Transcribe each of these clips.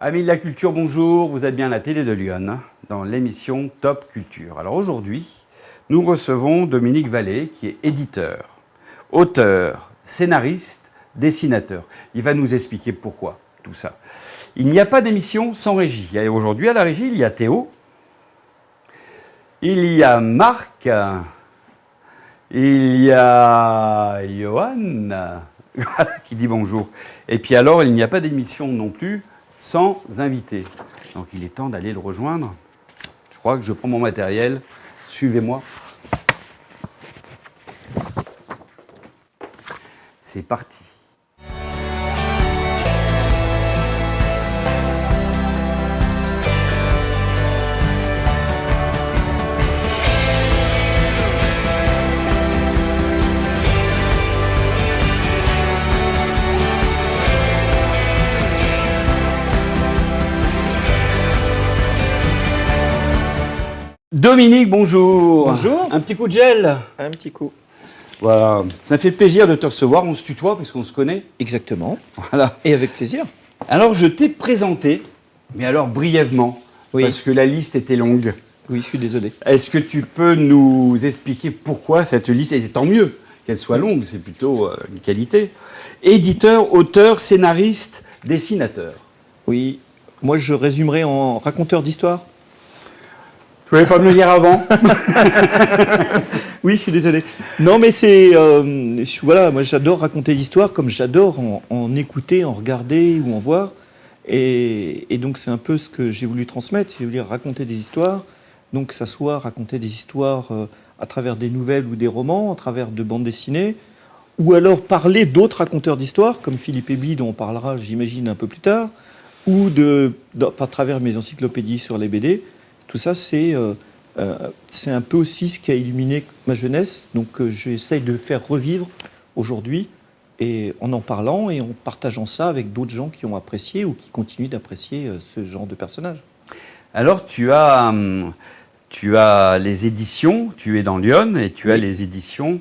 Amis de la culture, bonjour, vous êtes bien à la télé de Lyon, dans l'émission Top Culture. Alors aujourd'hui, nous recevons Dominique Vallée, qui est éditeur, auteur, scénariste, dessinateur. Il va nous expliquer pourquoi tout ça. Il n'y a pas d'émission sans régie. Aujourd'hui, à la régie, il y a Théo, il y a Marc, il y a Johan, qui dit bonjour. Et puis alors, il n'y a pas d'émission non plus sans invité. Donc il est temps d'aller le rejoindre. Je crois que je prends mon matériel. Suivez-moi. C'est parti. Dominique, bonjour. Bonjour. Un petit coup de gel. Un petit coup. Voilà. Ça fait plaisir de te recevoir. On se tutoie parce qu'on se connaît. Exactement. Voilà. Et avec plaisir. Alors, je t'ai présenté, mais alors brièvement, Oui. parce que la liste était longue. Oui, je suis désolé. Est-ce que tu peux nous expliquer pourquoi cette liste, et tant mieux qu'elle soit longue, c'est plutôt une qualité. Éditeur, auteur, scénariste, dessinateur. Oui. Moi, je résumerai en raconteur d'histoire. Tu ne voulais pas me le dire avant? Oui, je suis désolé. Non, mais c'est... voilà, moi, j'adore raconter l'histoire comme j'adore en écouter, en regarder ou en voir. Et donc, c'est un peu ce que j'ai voulu transmettre. J'ai voulu raconter des histoires. Donc, que ça soit raconter des histoires à travers des nouvelles ou des romans, à travers de bandes dessinées, ou alors parler d'autres raconteurs d'histoire, comme Philippe Ebli, dont on parlera, j'imagine, un peu plus tard, ou à travers mes encyclopédies sur les BD. Tout ça, c'est un peu aussi ce qui a illuminé ma jeunesse. Donc, j'essaye de faire revivre aujourd'hui, et en parlant et en partageant ça avec d'autres gens qui ont apprécié ou qui continuent d'apprécier ce genre de personnage. Alors, tu as les éditions, tu es dans Lyon, et tu as les éditions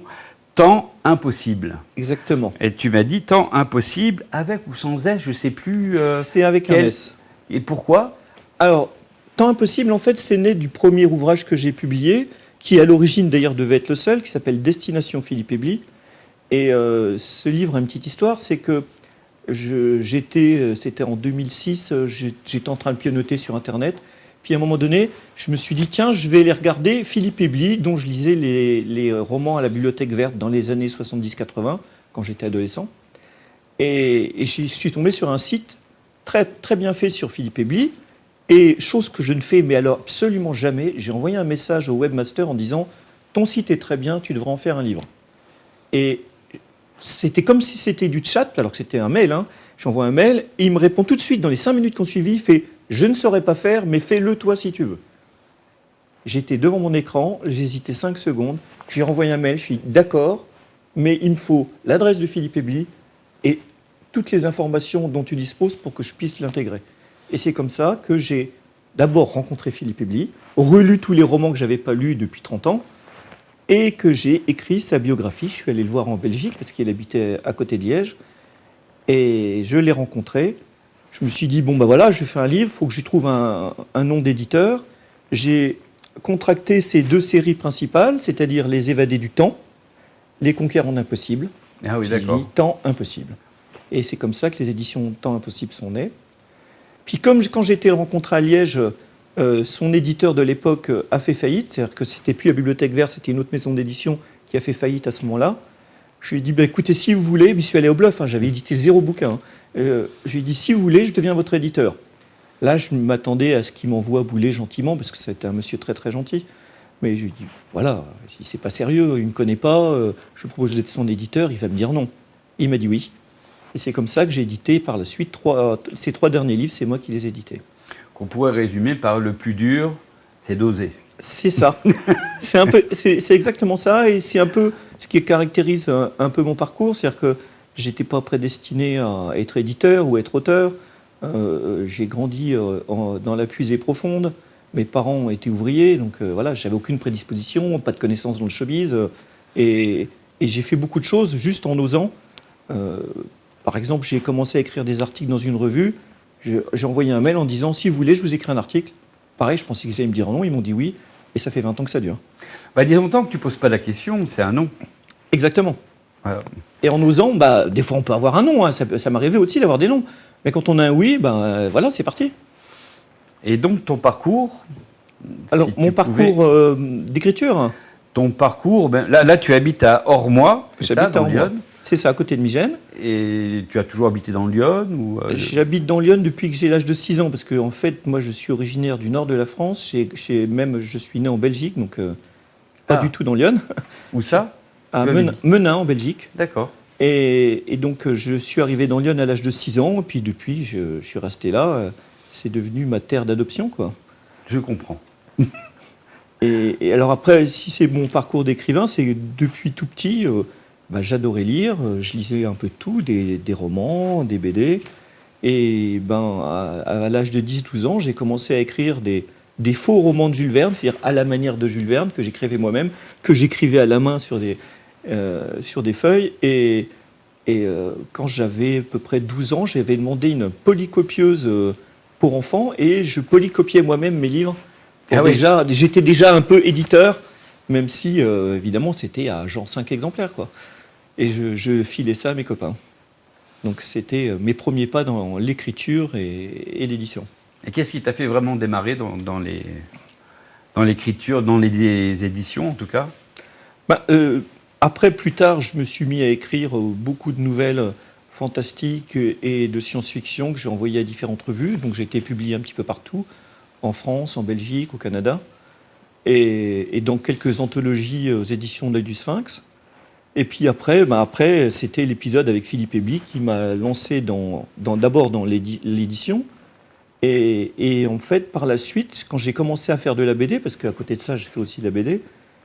Temps Impossible. Exactement. Et tu m'as dit Temps Impossible, avec ou sans S, je ne sais plus. C'est avec un S. Et pourquoi? Alors, Temps Impossible, en fait, c'est né du premier ouvrage que j'ai publié, qui à l'origine d'ailleurs devait être le seul, qui s'appelle Destination Philippe Ebli. Et ce livre a une petite histoire, c'est que c'était en 2006, j'étais en train de pianoter sur Internet. Puis à un moment donné, je me suis dit, tiens, je vais aller regarder Philippe Ebli, dont je lisais les romans à la Bibliothèque Verte dans les années 70-80, quand j'étais adolescent. Et je suis tombé sur un site très, très bien fait sur Philippe Ebli. Et chose que je ne fais, mais alors absolument jamais, j'ai envoyé un message au webmaster en disant « Ton site est très bien, tu devrais en faire un livre ». Et c'était comme si c'était du chat, alors que c'était un mail. Hein. J'envoie un mail et il me répond tout de suite, dans les 5 minutes qu'on suivi, il fait « Je ne saurais pas faire, mais fais-le toi si tu veux ». J'étais devant mon écran, j'ai hésité 5 secondes, j'ai renvoyé un mail, je suis d'accord, mais il me faut l'adresse de Philippe Ebli et toutes les informations dont tu disposes pour que je puisse l'intégrer. Et c'est comme ça que j'ai d'abord rencontré Philippe Ebli, relu tous les romans que je n'avais pas lus depuis 30 ans, et que j'ai écrit sa biographie. Je suis allé le voir en Belgique, parce qu'il habitait à côté de Liège, et je l'ai rencontré. Je me suis dit, bon ben voilà, je fais un livre, il faut que je trouve un nom d'éditeur. J'ai contracté ces 2 séries principales, c'est-à-dire Les Évadés du Temps, Les Conquérants d'Impossible. Ah oui, d'accord. Temps Impossible. Et c'est comme ça que les éditions Temps Impossible sont nées. Puis comme quand j'ai été le rencontrer à Liège, son éditeur de l'époque a fait faillite, c'est-à-dire que c'était plus la Bibliothèque Verte, c'était une autre maison d'édition qui a fait faillite à ce moment-là. Je lui ai dit, bah, écoutez, si vous voulez, je suis allé au bluff, hein, j'avais édité 0 bouquin. Hein. Je lui ai dit, si vous voulez, je deviens votre éditeur. Là, je m'attendais à ce qu'il m'envoie bouler gentiment, parce que c'était un monsieur très très gentil. Mais je lui ai dit, voilà, si c'est pas sérieux, il ne me connaît pas, je lui propose d'être son éditeur, il va me dire non. Il m'a dit oui. Et c'est comme ça que j'ai édité par la suite ces 3 derniers livres, c'est moi qui les ai édités. Qu'on pourrait résumer par le plus dur, c'est d'oser. C'est ça. c'est exactement ça, et c'est un peu ce qui caractérise un peu mon parcours, c'est-à-dire que j'étais pas prédestiné à être éditeur ou être auteur. J'ai grandi dans la puisée profonde. Mes parents ont été ouvriers, donc voilà, j'avais aucune prédisposition, pas de connaissances dans le showbiz, et j'ai fait beaucoup de choses juste en osant. Par exemple, j'ai commencé à écrire des articles dans une revue. J'ai envoyé un mail en disant, si vous voulez, je vous écris un article. Pareil, je pensais qu'ils allaient me dire non, ils m'ont dit oui, et ça fait 20 ans que ça dure. Bah, disons tant que tu poses pas la question, c'est un non. Exactement. Voilà. Et en osant, des fois on peut avoir un non, hein, ça m'arrivait aussi d'avoir des noms. Mais quand on a un oui, voilà, c'est parti. Et donc ton parcours. Alors, si mon tu parcours pouvais- d'écriture, Ton parcours, là tu habites à Ormois, c'est ça, j'habite à dans Ormois. Lyon. C'est ça, à côté de Migène. Et tu as toujours habité dans Lyon ou J'habite dans Lyon depuis que j'ai l'âge de 6 ans, parce que en fait, moi, je suis originaire du nord de la France. Je suis né en Belgique, donc pas du tout dans Lyon, Où ça? à Lyon. Menin, en Belgique. D'accord. Et donc, je suis arrivé dans Lyon à l'âge de 6 ans, et puis depuis, je suis resté là. C'est devenu ma terre d'adoption, quoi. Je comprends. Et alors après, si c'est mon parcours d'écrivain, c'est depuis tout petit, j'adorais lire, je lisais un peu de tout, des romans, des BD. Et à l'âge de 10-12 ans, j'ai commencé à écrire des faux romans de Jules Verne, c'est-à-dire à la manière de Jules Verne, que j'écrivais moi-même, que j'écrivais à la main sur des feuilles. Et quand j'avais à peu près 12 ans, j'avais demandé une polycopieuse pour enfants, et je polycopiais moi-même mes livres. Ah oui. J'étais déjà un peu éditeur, même si, évidemment, c'était à genre 5 exemplaires, quoi. Et je filais ça à mes copains. Donc c'était mes premiers pas dans l'écriture et l'édition. Et qu'est-ce qui t'a fait vraiment démarrer dans l'écriture, dans les éditions en tout cas? Après, plus tard, je me suis mis à écrire beaucoup de nouvelles fantastiques et de science-fiction que j'ai envoyées à différentes revues. Donc j'ai été publié un petit peu partout, en France, en Belgique, au Canada, et dans quelques anthologies aux éditions de l'Œil du Sphinx. Et puis après, c'était l'épisode avec Philippe Ebli qui m'a lancé d'abord dans l'édition. Et en fait, par la suite, quand j'ai commencé à faire de la BD, parce qu'à côté de ça, je fais aussi de la BD,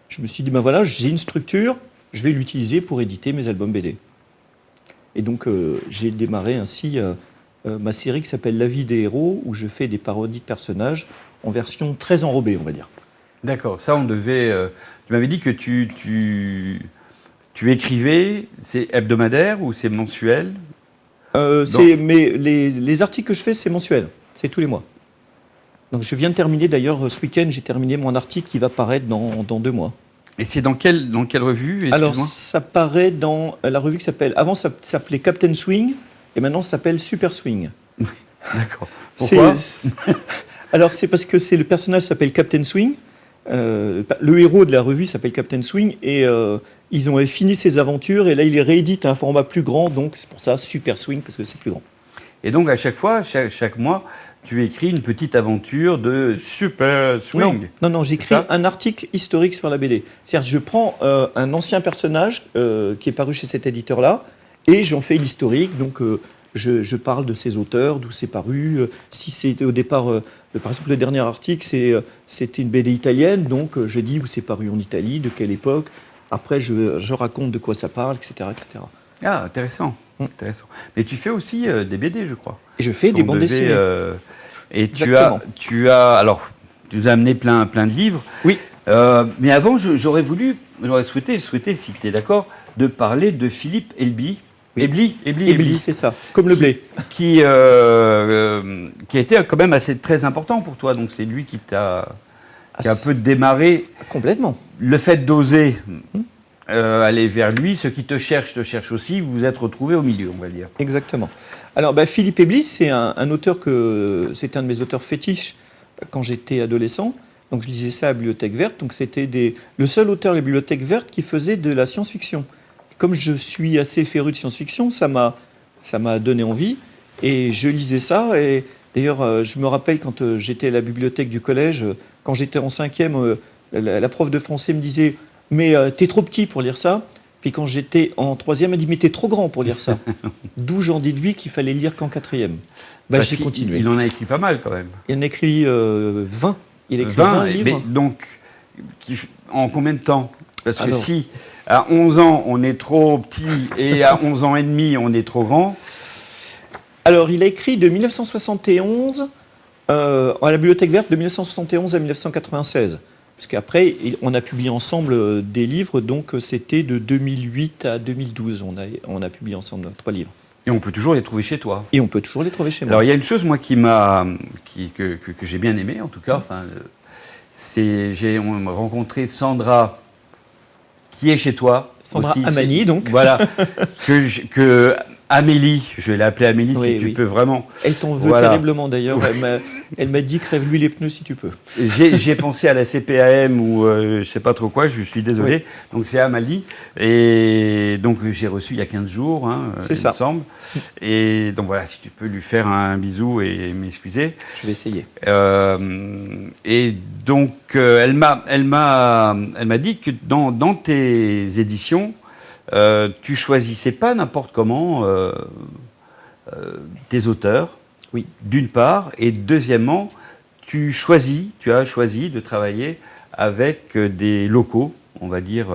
je me suis dit, voilà, j'ai une structure, je vais l'utiliser pour éditer mes albums BD. Et donc, j'ai démarré ainsi ma série qui s'appelle La vie des héros, où je fais des parodies de personnages en version très enrobée, on va dire. D'accord, ça on devait... tu m'avais dit que tu écrivais, c'est hebdomadaire ou c'est mensuel? Mais les articles que je fais, c'est mensuel, c'est tous les mois. Donc je viens de terminer, d'ailleurs, ce week-end, j'ai terminé mon article qui va paraître dans 2 mois. Et c'est dans quelle revue? Alors, Excuse-moi. ça paraît dans la revue qui s'appelle... Avant, ça s'appelait Captain Swing, et maintenant, ça s'appelle Super Swing. D'accord. Pourquoi? Alors, c'est parce que le personnage s'appelle Captain Swing. Le héros de la revue s'appelle Captain Swing, et ils ont fini ses aventures, et là, il les réédite à un format plus grand, donc c'est pour ça Super Swing, parce que c'est plus grand. Et donc à chaque fois, chaque mois, tu écris une petite aventure de Super Swing. Non, j'écris un article historique sur la BD. C'est-à-dire, je prends un ancien personnage qui est paru chez cet éditeur-là, et j'en fais l'historique. Donc, je parle de ses auteurs, d'où c'est paru. Si c'est au départ, par exemple, le dernier article, c'était une BD italienne, donc je dis où c'est paru en Italie, de quelle époque. Après, je raconte de quoi ça parle, etc., etc. Ah, intéressant. Intéressant. Mais tu fais aussi des BD, je crois. Et je fais des bandes dessinées. Et tu as, alors, tu nous as amené plein de livres. Oui. Mais avant, j'aurais souhaité, si tu es d'accord, de parler de Philippe Ebli. Oui. Ebli, c'est ça, comme le blé. Qui a été quand même très important pour toi. Donc c'est lui qui a un peu démarré. Complètement. Le fait d'oser aller vers lui, ceux qui te cherchent aussi, vous vous êtes retrouvés au milieu, on va dire. Exactement. Alors, Philippe Ebli, c'est un auteur c'était un de mes auteurs fétiches quand j'étais adolescent. Donc, je lisais ça à la Bibliothèque Verte. Donc, c'était le seul auteur de la Bibliothèque Verte qui faisait de la science-fiction. Comme je suis assez féru de science-fiction, ça m'a donné envie. Et je lisais ça. Et d'ailleurs, je me rappelle quand j'étais à la bibliothèque du collège, quand j'étais en 5e, la prof de français me disait « Mais t'es trop petit pour lire ça ». Puis quand j'étais en 3e, elle dit « Mais t'es trop grand pour lire ça ». D'où j'en déduis qu'il fallait lire qu'en 4e. J'ai continué. Il en a écrit pas mal quand même. Il en a écrit 20. Il a écrit 20 livres. Mais donc, en combien de temps? Parce que si à 11 ans on est trop petit et à 11 ans et demi on est trop grand. Alors il a écrit de 1971 à la Bibliothèque Verte, de 1971 à 1996. Parce qu'après, on a publié ensemble des livres, donc c'était de 2008 à 2012, on a publié ensemble 3 livres. Et on peut toujours les trouver chez toi. Et on peut toujours les trouver chez moi. Alors, il y a une chose, moi, que j'ai bien aimé, en tout cas, j'ai rencontré Sandra, qui est chez toi. Sandra aussi. Amani, donc. Voilà. que Amélie, je vais l'appeler Amélie, Oui, si tu oui. peux vraiment. Elle t'en veut Voilà. terriblement d'ailleurs. Elle m'a dit crève-lui les pneus si tu peux. J'ai pensé à la CPAM ou je sais pas trop quoi, je suis désolé. Oui. Donc c'est Amélie. Et donc j'ai reçu il y a 15 jours, C'est ça. il me semble. Et donc voilà, si tu peux lui faire un bisou et m'excuser. Je vais essayer. Et donc elle m'a dit que dans tes éditions, tu choisissais pas n'importe comment tes auteurs. Oui. D'une part, et deuxièmement, tu as choisi de travailler avec des locaux, on va dire,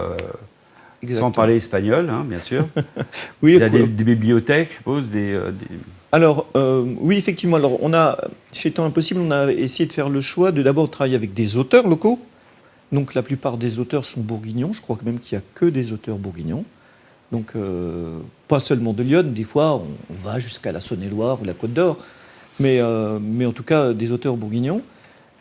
sans parler espagnol, bien sûr. Oui. Il y a des bibliothèques, je suppose, Alors, oui, effectivement. Alors, chez Temps Impossible, on a essayé de faire le choix de d'abord travailler avec des auteurs locaux. Donc, la plupart des auteurs sont bourguignons. Je crois même qu'il n'y a que des auteurs bourguignons. Donc, pas seulement de Lyon. Des fois, on va jusqu'à la Saône-et-Loire ou la Côte d'Or. Mais en tout cas, des auteurs bourguignons.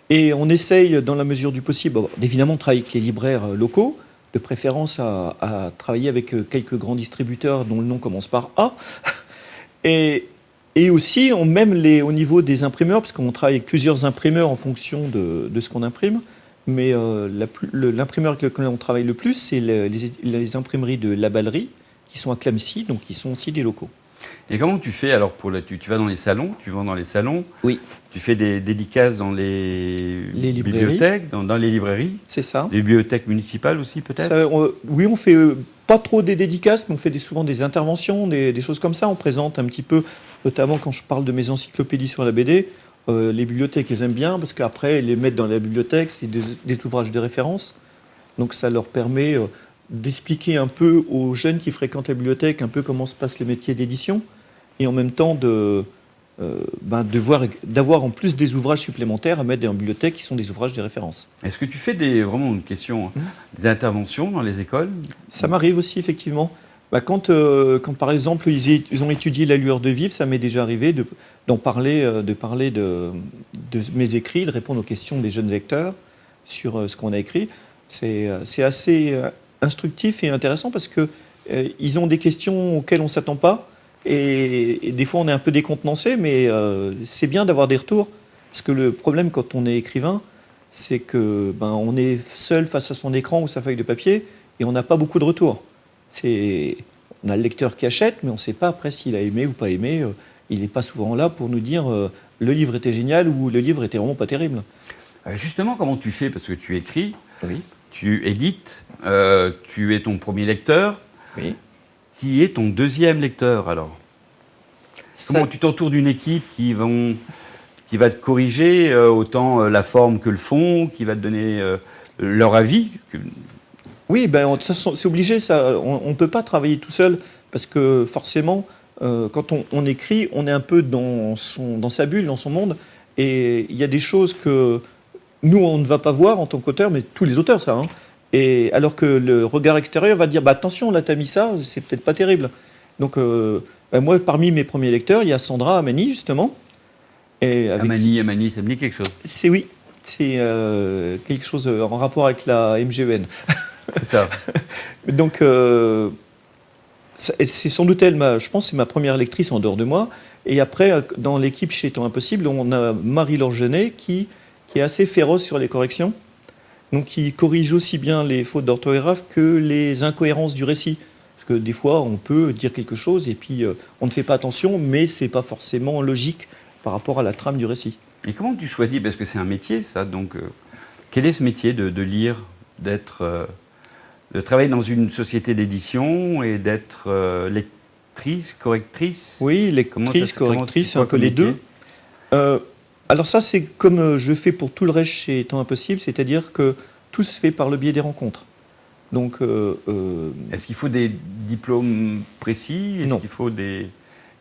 Et on essaye, dans la mesure du possible, évidemment, de travailler avec les libraires locaux, de préférence à travailler avec quelques grands distributeurs dont le nom commence par A. Et aussi, même au niveau des imprimeurs, parce qu'on travaille avec plusieurs imprimeurs en fonction de ce qu'on imprime, mais l'imprimeur avec lequel on travaille le plus, c'est les imprimeries de La Ballerie, qui sont à Clamecy, donc qui sont aussi des locaux. Et comment tu fais alors tu vas dans les salons, tu vends dans les salons, Oui. Tu fais des dédicaces dans les bibliothèques, dans les librairies. C'est ça. Les bibliothèques municipales aussi peut-être. Oui, on fait pas trop des dédicaces, mais on fait souvent des interventions, des choses comme ça. On présente un petit peu, notamment quand je parle de mes encyclopédies sur la BD, les bibliothèques les aiment bien parce qu'après, ils les mettent dans la bibliothèque, c'est des ouvrages de référence. Donc ça leur permet d'expliquer un peu aux jeunes qui fréquentent la bibliothèque un peu comment se passe le métier d'édition et en même temps d'avoir en plus des ouvrages supplémentaires à mettre dans la bibliothèque qui sont des ouvrages de référence. Est-ce que tu fais vraiment une question, des interventions dans les écoles? Ça m'arrive aussi effectivement. Quand par exemple ils ont étudié La lueur de vivre, ça m'est déjà arrivé de parler de mes écrits, de répondre aux questions des jeunes lecteurs sur ce qu'on a écrit. C'est assez instructif et intéressant parce que ils ont des questions auxquelles on ne s'attend pas. Et des fois, on est un peu décontenancé, mais c'est bien d'avoir des retours. Parce que le problème quand on est écrivain, c'est que on est seul face à son écran ou sa feuille de papier et on n'a pas beaucoup de retours. On a le lecteur qui achète, mais on ne sait pas après s'il a aimé ou pas aimé. Il n'est pas souvent là pour nous dire le livre était génial ou le livre était vraiment pas terrible. Justement, comment tu fais? Parce que tu écris, oui. Tu édites, tu es ton premier lecteur. Oui. Qui est ton deuxième lecteur alors? Comment tu t'entoures d'une équipe qui va te corriger autant la forme que le fond, qui va te donner leur avis? Oui, c'est obligé. On ne peut pas travailler tout seul parce que forcément, quand on écrit, on est un peu dans sa bulle, dans son monde. Et il y a des choses que nous, on ne va pas voir en tant qu'auteur, mais tous les auteurs, ça. Et alors que le regard extérieur va dire attention, là, t'as mis ça, c'est peut-être pas terrible. Donc, moi, parmi mes premiers lecteurs, il y a Sandra Amani, justement. Amani, ça me dit quelque chose. Oui, c'est quelque chose en rapport avec la MGEN. C'est ça. Donc, c'est sans doute elle, je pense, c'est ma première lectrice en dehors de moi. Et après, dans l'équipe chez Temps Impossible, on a Marie-Laure Genet qui est assez féroce sur les corrections. Donc, qui corrige aussi bien les fautes d'orthographe que les incohérences du récit. Parce que des fois, on peut dire quelque chose et puis on ne fait pas attention, mais ce n'est pas forcément logique par rapport à la trame du récit. Et comment tu choisis? Parce que c'est un métier, ça. Donc, quel est ce métier de lire, de travailler dans une société d'édition et d'être lectrice, correctrice? Oui, lectrice, correctrice, c'est un peu les deux. Alors ça, c'est comme je fais pour tout le reste chez Temps Impossible, c'est-à-dire que tout se fait par le biais des rencontres. Donc, est-ce qu'il faut des diplômes précis? Non. Est-ce qu'il faut des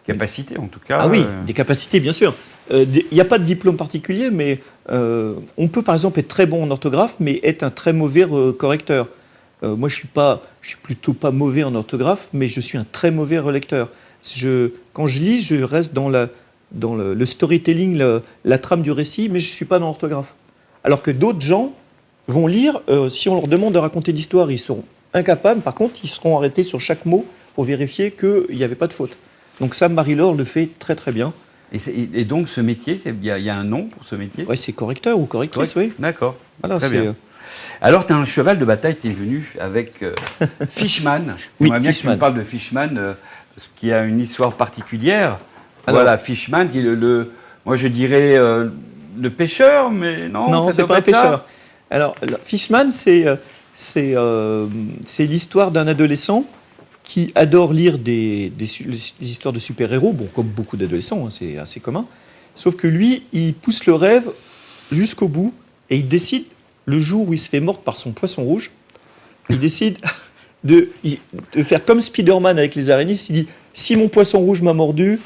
capacités, en tout cas? Ah oui, des capacités, bien sûr. Il n'y a pas de diplôme particulier, mais on peut par exemple être très bon en orthographe, mais être un très mauvais correcteur. Moi, je suis plutôt pas mauvais en orthographe, mais je suis un très mauvais relecteur. Quand je lis, je reste dans le storytelling, la trame du récit, mais je ne suis pas dans l'orthographe. Alors que d'autres gens vont lire, si on leur demande de raconter l'histoire, ils seront incapables. Par contre, ils seront arrêtés sur chaque mot pour vérifier qu'il n'y avait pas de faute. Donc ça, Marie-Laure le fait très très bien. Et donc ce métier, il y a un nom pour ce métier? Oui, c'est correcteur ou correctrice, oui. D'accord. Voilà, Très bien. Alors, tu as un cheval de bataille qui est venu avec Fishman. Oui, J'aimerais bien que tu Fishman. me parles de Fishman, parce qu'il a une histoire particulière. Alors- Voilà, Fishman, qui est moi je dirais le pêcheur, mais non, Non, ça c'est doit pas un être ça. pêcheur. Alors, Fishman, c'est l'histoire d'un adolescent qui adore lire des histoires de super-héros, bon, comme beaucoup d'adolescents, hein, c'est assez commun. Sauf que lui, il pousse le rêve jusqu'au bout et il décide, le jour où il se fait mordre par son poisson rouge, il décide de faire comme Spider-Man avec les araignées. Il dit, si mon poisson rouge m'a mordu,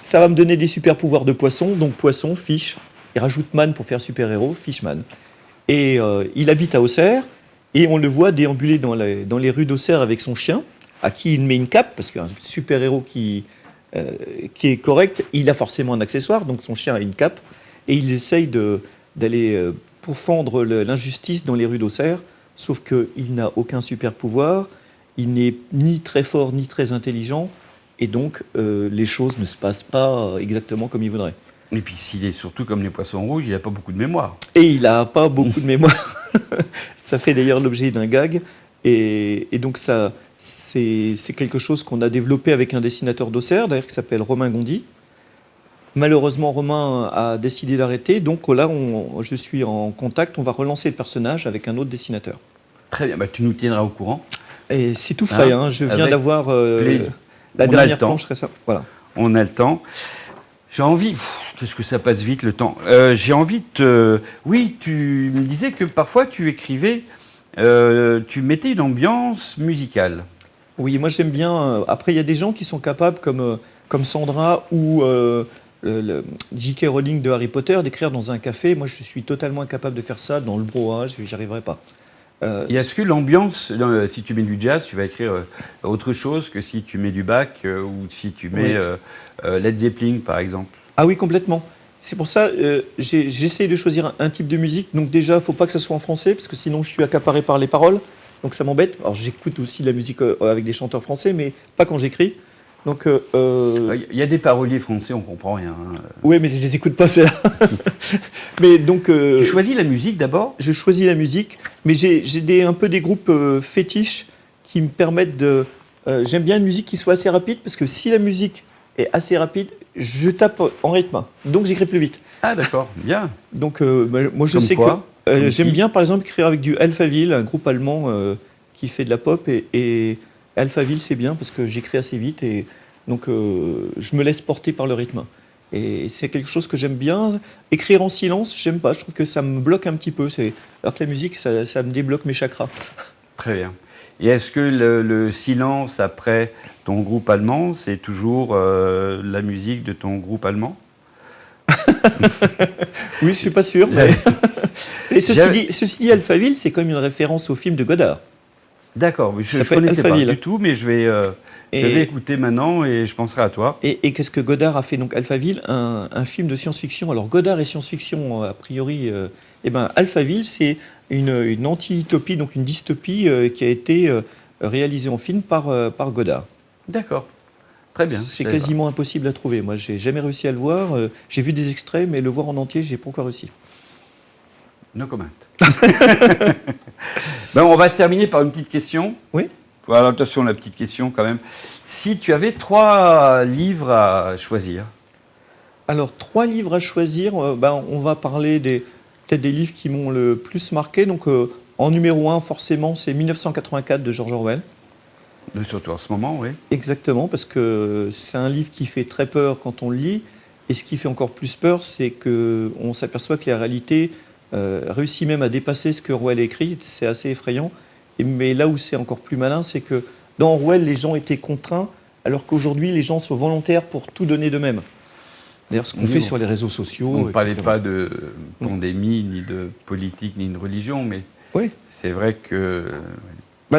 ça va me donner des super-pouvoirs de poisson, donc poisson, fish. Il rajoute man pour faire super-héros, Fishman. Et il habite à Auxerre, et on le voit déambuler dans les rues d'Auxerre avec son chien, à qui il met une cape, parce qu'un super-héros qui est correct, il a forcément un accessoire, donc son chien a une cape, et ils essayent d'aller pourfendre l'injustice dans les rues d'Auxerre, sauf qu'il n'a aucun super-pouvoir, il n'est ni très fort, ni très intelligent, et donc les choses ne se passent pas exactement comme il voudrait. Et puis s'il est surtout comme les poissons rouges, il n'a pas beaucoup de mémoire. Et il n'a pas beaucoup de mémoire. Ça fait d'ailleurs l'objet d'un gag. Et donc ça, c'est quelque chose qu'on a développé avec un dessinateur d'Auxerre, d'ailleurs, qui s'appelle Romain Gondy. Malheureusement, Romain a décidé d'arrêter. Donc là, je suis en contact. On va relancer le personnage avec un autre dessinateur. Très bien, tu nous tiendras au courant. Et c'est tout frais. Hein, je viens avec d'avoir plaisir. la On a dernière le temps. planche. Serait ça. Voilà. On a le temps. J'ai envie, qu'est-ce que ça passe vite le temps. J'ai envie de Oui, tu me disais que parfois tu écrivais, tu mettais une ambiance musicale. Oui, moi j'aime bien. Après, il y a des gens qui sont capables, comme Sandra ou J.K. Rowling de Harry Potter, d'écrire dans un café. Moi, je suis totalement incapable de faire ça dans le brouhaha. J'y arriverai pas. Et est-ce que l'ambiance, si tu mets du jazz, tu vas écrire autre chose que si tu mets du Bach ou si tu mets Led Zeppelin, par exemple? Ah oui, complètement. C'est pour ça j'essaye de choisir un type de musique. Donc déjà, il ne faut pas que ça soit en français, parce que sinon je suis accaparé par les paroles. Donc ça m'embête. Alors j'écoute aussi de la musique avec des chanteurs français, mais pas quand j'écris. Donc Il y a des paroliers français, on comprend rien. oui, mais je les écoute pas ceux-là. Mais donc Tu choisis la musique d'abord? je choisis la musique, mais j'ai un peu des groupes fétiches qui me permettent de. J'aime bien une musique qui soit assez rapide, parce que si la musique est assez rapide, je tape en rythme, donc j'écris plus vite. Ah d'accord, bien. Donc moi je Comme sais quoi? que Comme j'aime qui? bien par exemple écrire avec du Alphaville, un groupe allemand qui fait de la pop, et Alphaville c'est bien parce que j'écris assez vite et donc je me laisse porter par le rythme. Et c'est quelque chose que j'aime bien. Écrire en silence, j'aime pas, je trouve que ça me bloque un petit peu. Alors que la musique, ça me débloque mes chakras. Très bien. Et est-ce que le silence après ton groupe allemand, c'est toujours la musique de ton groupe allemand? Oui, je suis pas sûr. Mais... Et ceci dit, Alphaville, c'est comme une référence au film de Godard. D'accord, mais je ne s'appelle connaissais pas Alphaville. du tout, mais je vais écouter maintenant et je penserai à toi. Et qu'est-ce que Godard a fait? Donc Alphaville, un film de science-fiction. Alors Godard et science-fiction, a priori, Alphaville, c'est une anti-utopie, donc une dystopie qui a été réalisée en film par Godard. D'accord, très bien. C'est je savais quasiment impossible à trouver. Moi, j'ai jamais réussi à le voir. J'ai vu des extraits, mais le voir en entier, j'ai pas encore réussi. pas. No comment. Ben, on va terminer par une petite question. Oui. Voilà, attention, la petite question quand même. Si tu avais 3 livres à choisir. Alors, 3 livres à choisir. On va parler peut-être des livres qui m'ont le plus marqué. Donc, en numéro 1, forcément, c'est 1984 de George Orwell. Surtout en ce moment, oui. Exactement, parce que c'est un livre qui fait très peur quand on le lit. Et ce qui fait encore plus peur, c'est qu'on s'aperçoit que la réalité réussit même à dépasser ce que Orwell a écrit. C'est assez effrayant. Mais là où c'est encore plus malin, c'est que dans Orwell, les gens étaient contraints, alors qu'aujourd'hui, les gens sont volontaires pour tout donner d'eux-mêmes. D'ailleurs, ce qu'on fait sur les réseaux sociaux. On ne parlait etc. pas de pandémie, ni de politique, ni de religion, mais Oui. c'est vrai que...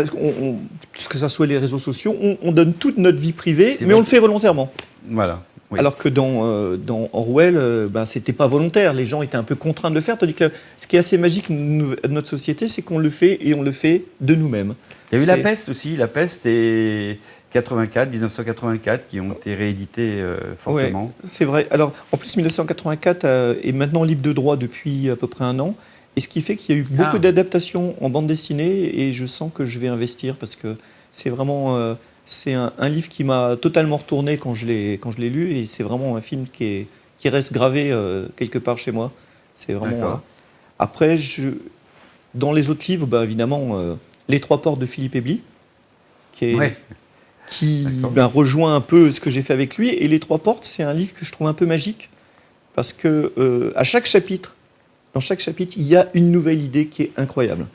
que ça soit les réseaux sociaux, on donne toute notre vie privée, mais on le fait volontairement. Voilà. Oui. Alors que dans Orwell, c'était pas volontaire. Les gens étaient un peu contraints de le faire. Tandis que ce qui est assez magique de notre société, c'est qu'on le fait et on le fait de nous-mêmes. Il y a eu la peste aussi. La peste et 1984, qui ont été réédités fortement. Ouais, c'est vrai. Alors, en plus, 1984 est maintenant libre de droit depuis à peu près un an. Et ce qui fait qu'il y a eu beaucoup d'adaptations en bande dessinée. Et je sens que je vais investir parce que c'est vraiment... c'est un livre qui m'a totalement retourné quand je l'ai lu, et c'est vraiment un film qui reste gravé quelque part chez moi. C'est vraiment. Après, dans les autres livres, évidemment, Les Trois Portes de Philippe Ebli, qui rejoint un peu ce que j'ai fait avec lui. Et Les Trois Portes, c'est un livre que je trouve un peu magique parce que dans chaque chapitre, il y a une nouvelle idée qui est incroyable.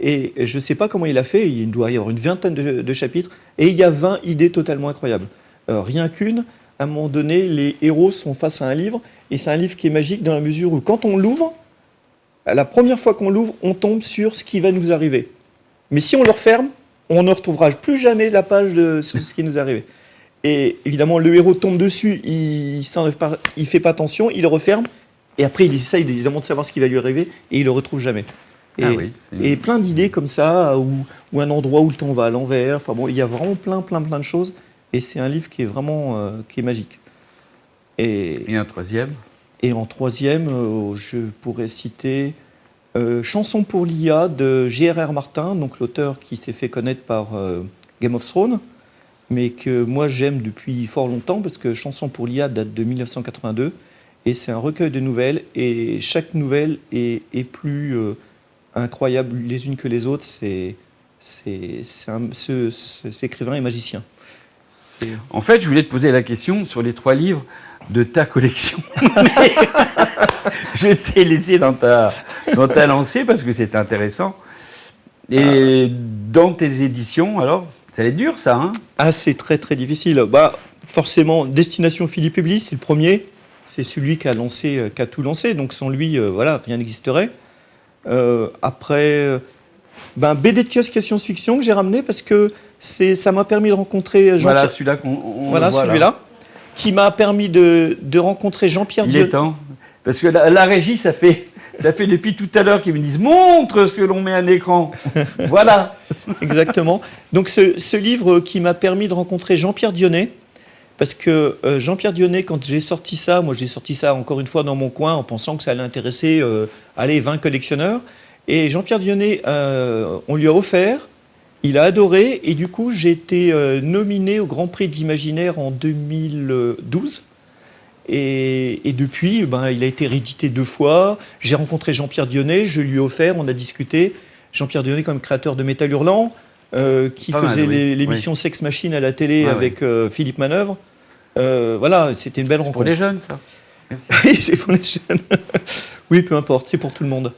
Et je ne sais pas comment il a fait, il doit y avoir une vingtaine de chapitres, et il y a 20 idées totalement incroyables. Rien qu'une, à un moment donné, les héros sont face à un livre, et c'est un livre qui est magique dans la mesure où quand on l'ouvre, la première fois qu'on l'ouvre, on tombe sur ce qui va nous arriver. Mais si on le referme, on ne retrouvera plus jamais la page de ce qui nous est arrivé. Et évidemment, le héros tombe dessus, il ne fait pas attention, il le referme, et après il essaye évidemment de savoir ce qui va lui arriver, et il ne le retrouve jamais. Et plein d'idées comme ça, ou un endroit où le temps va à l'envers. Enfin bon, il y a vraiment plein de choses. Et c'est un livre qui est vraiment qui est magique. Et un troisième? Et en troisième, je pourrais citer Chanson pour l'IA de J.R.R. Martin, donc l'auteur qui s'est fait connaître par Game of Thrones, mais que moi j'aime depuis fort longtemps, parce que Chanson pour l'IA date de 1982. Et c'est un recueil de nouvelles. Et chaque nouvelle est plus... incroyables les unes que les autres. Cet écrivain est magicien. En fait, je voulais te poser la question sur les 3 livres de ta collection. Je t'ai laissé dans ta lancée parce que c'est intéressant. Et dans tes éditions, alors, ça va être dur, ça, hein? Ah, c'est très difficile. Forcément, Destination Philippe Ebli, c'est le premier. C'est celui qui a tout lancé. Donc sans lui, rien n'existerait. Après, BD de kiosque et science-fiction que j'ai ramené parce que ça m'a permis de rencontrer Voilà, celui-là celui-là, qui m'a permis de rencontrer Jean-Pierre Dionnet. Il est temps, parce que la régie, ça fait depuis tout à l'heure qu'ils me disent « Montre ce que l'on met à l'écran !» Voilà. Exactement. Donc ce livre qui m'a permis de rencontrer Jean-Pierre Dionnet, parce que Jean-Pierre Dionnet, quand j'ai sorti ça, moi j'ai sorti ça encore une fois dans mon coin en pensant que ça allait intéresser 20 collectionneurs. Et Jean-Pierre Dionnet, on lui a offert, il a adoré, et du coup j'ai été nominé au Grand Prix de l'Imaginaire en 2012. Et depuis, il a été réédité 2 fois. J'ai rencontré Jean-Pierre Dionnet, je lui ai offert, on a discuté. Jean-Pierre Dionnet, comme créateur de Métal Hurlant, qui faisait l'émission Sex Machine à la télé avec Philippe Manœuvre. Voilà, c'était une belle rencontre. Pour les jeunes, ça. Oui, c'est pour les jeunes. Oui, peu importe, c'est pour tout le monde.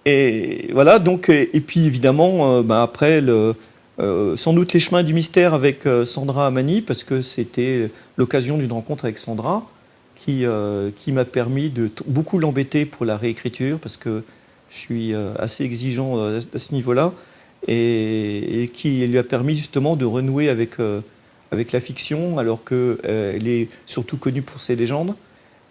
Et voilà, donc, et puis évidemment, après, sans doute Les Chemins du Mystère avec Sandra Amani, parce que c'était l'occasion d'une rencontre avec Sandra, qui m'a permis de beaucoup l'embêter pour la réécriture, parce que je suis assez exigeant à ce niveau-là, et qui lui a permis justement de renouer avec la fiction, alors qu'elle est surtout connue pour ses légendes.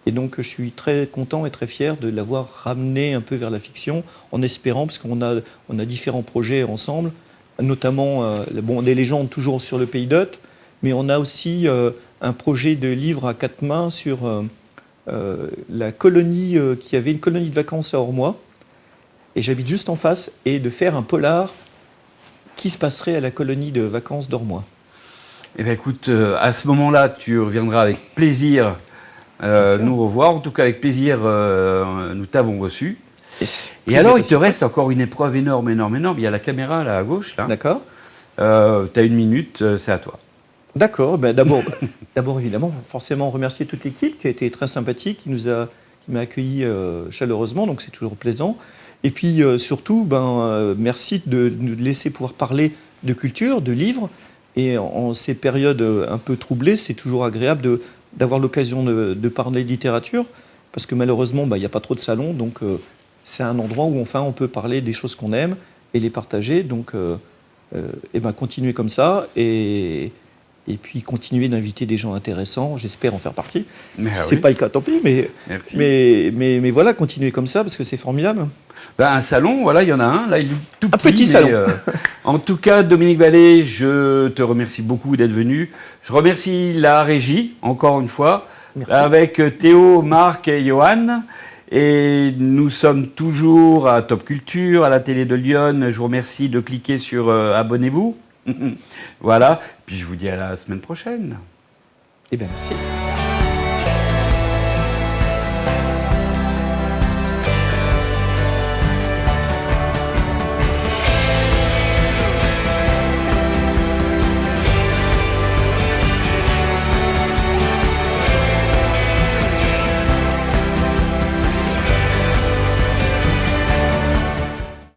Et donc, je suis très content et très fier de l'avoir ramené un peu vers la fiction, en espérant, parce qu'on a différents projets ensemble, notamment des légendes toujours sur le Pays d'Oth, mais on a aussi un projet de livre à 4 mains sur la colonie, qui avait une colonie de vacances à Ormois, et j'habite juste en face, et de faire un polar qui se passerait à la colonie de vacances d'Ormois. Eh bien, écoute, à ce moment-là, tu reviendras avec plaisir nous revoir. En tout cas, avec plaisir, nous t'avons reçu. Et alors, il te reste encore une épreuve énorme. Il y a la caméra là à gauche. Là. D'accord. Tu as 1 minute, c'est à toi. D'accord. D'abord, évidemment, forcément remercier toute l'équipe qui a été très sympathique, qui m'a accueilli chaleureusement, donc c'est toujours plaisant. Et puis surtout, merci de nous laisser pouvoir parler de culture, de livres. Et en ces périodes un peu troublées, c'est toujours agréable d'avoir l'occasion de parler de littérature, parce que malheureusement, il n'y a pas trop de salons, donc c'est un endroit où enfin on peut parler des choses qu'on aime et les partager. Donc continuer comme ça et puis continuer d'inviter des gens intéressants, j'espère en faire partie. Mais Si c'est pas le cas, tant pis, Merci. mais voilà, continuer comme ça parce que c'est formidable. Ben, un salon, voilà, il y en a un. Là, il est tout Un petit, petit mais, salon. En tout cas, Dominique Vallée, je te remercie beaucoup d'être venu. Je remercie la régie, encore une fois, Merci. avec Théo, Marc et Johan. Et nous sommes toujours à Top Culture, à la télé de Lyon. Je vous remercie de cliquer sur abonnez-vous. Voilà. Puis je vous dis à la semaine prochaine. Eh bien, merci.